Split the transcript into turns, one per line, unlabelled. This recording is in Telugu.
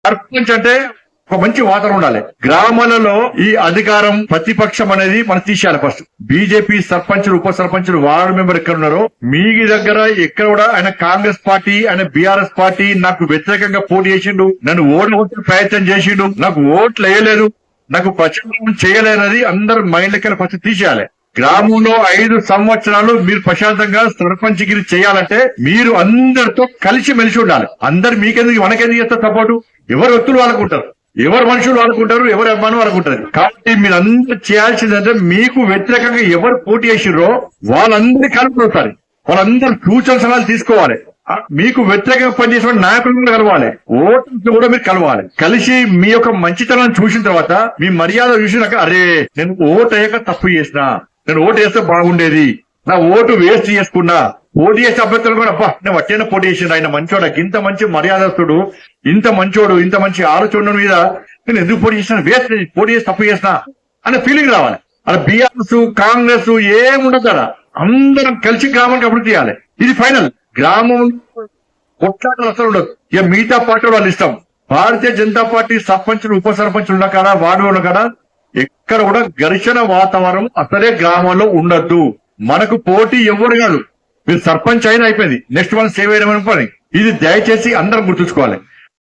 సర్పంచ్ అంటే ఒక మంచి వాతావరణం ఉండాలి. గ్రామాలలో ఈ అధికారం ప్రతిపక్షం అనేది మనం తీసేయాలి. ఫస్ట్ బీజేపీ సర్పంచులు, ఉప సర్పంచులు, వార్డు మెంబర్ ఎక్కడ ఉన్నారో మీ దగ్గర ఎక్కడ కూడా ఆయన కాంగ్రెస్ పార్టీ, ఆయన బీఆర్ఎస్ పార్టీ నాకు వ్యతిరేకంగా పోటీ చేసిండు, నన్ను ఓడగొట్టే ప్రయత్నం చేసిండు, నాకు ఓట్లు వేయలేదు, నాకు ప్రచారం చేయలేనది అందరు మైండ్లకి ఫస్ట్ తీసేయాలి. గ్రామంలో 5 సంవత్సరాలు మీరు ప్రశాంతంగా సర్పంచ్ గిరి చేయాలంటే మీరు అందరితో కలిసి మెలిసి ఉండాలి. అందరు మీకెందుకు మనకెందుకు చేస్తారు సపోర్టు? ఎవరు వ్యక్తులు వాళ్ళకుంటారు, ఎవరు మనుషులు వాళ్ళకుంటారు, ఎవరు అభిమానం వాళ్ళకుంటారు. కాబట్టి మీరు అందరూ చేయాల్సిందంటే మీకు వ్యతిరేకంగా ఎవరు పోటీ చేసిర్రో వాళ్ళందరినీ కలుపుతారు, వాళ్ళందరూ సూచన సలహాలు తీసుకోవాలి. మీకు వ్యతిరేకంగా పనిచేసిన నాయకులను కూడా కలవాలి, ఓటర్స్ కూడా మీరు కలవాలి. కలిసి మీ యొక్క మంచితనాన్ని చూసిన తర్వాత మీ మర్యాద చూసినాక అరే నేను ఓటు వేయక తప్పు చేసిన, నేను ఓటు వేస్తే బాగుండేది, నా ఓటు వేస్ట్ చేసుకున్నా, పోటీ చేసే అభ్యర్థులు కూడా అబ్బా నేను వట్టేనా పోటీ చేసిన, ఆయన మంచోడా, ఇంత మంచి మర్యాదస్తుడు, ఇంత మంచోడు, ఇంత మంచి ఆలోచన మీద నేను ఎందుకు పోటీ చేసిన, వేస్ట్ పోటీ చేసి తప్పు చేసిన అనే ఫీలింగ్ రావాలి. అలా బీఆర్ఎస్ కాంగ్రెస్ ఏముండదు, అందరం కలిసి గ్రామానికి అభివృద్ధి చేయాలి. ఇది ఫైనల్. గ్రామం కొట్లాటలు అసలు ఉండదు. ఇక మిగతా పార్టీ వాళ్ళు ఇష్టం. భారతీయ జనతా పార్టీ సర్పంచులు, ఉప సర్పంచులు ఉన్న కాడ, వార్డు ఉన్న కాడ ఎక్కడ కూడా ఘర్షణ వాతావరణం అసలే గ్రామంలో ఉండద్దు. మనకు పోటీ ఎవరు కాదు, మీరు సర్పంచ్ అయినా అయిపోయింది, నెక్స్ట్ మనం సేవ్ చేయడం పని. ఇది దయచేసి అందరం గుర్తుంచుకోవాలి.